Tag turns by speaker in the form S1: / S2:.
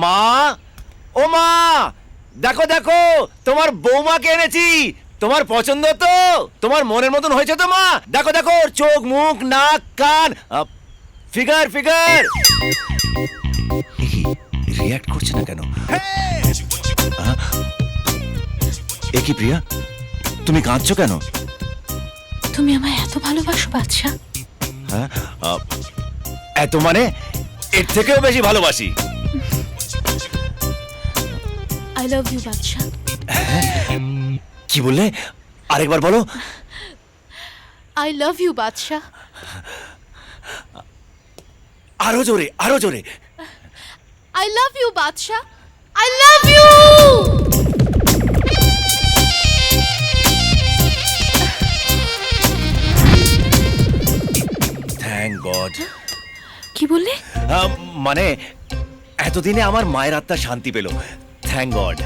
S1: মা, ও মা, দেখো দেখো তোমার বৌমাকে এনেছি। তোমার পছন্দ তো? তোমার মনের মতন হয়েছে তো মা? দেখো দেখো ওর চোখ, মুখ, নাক, কান, ফিগার ফিগার। রিয়াক্ট করছে না কেন? এ কি প্রিয়া, তুমি কাঁদছো কেন?
S2: তুমি আমায় এত ভালোবাসো বাদশা?
S1: হ্যাঁ, এত মানে এর থেকেও বেশি ভালোবাসি।
S2: I love you Badshah.
S1: কি বললে? আরেকবার বলো।
S2: I love you Badshah.
S1: আরো জোরে, আরো জোরে।
S2: I love you Badshah. I love you.
S1: Thank God.
S2: কি বললে?
S1: মানে এতদিনে আমার মায়ের আত্মা শান্তি পেল। Thank god.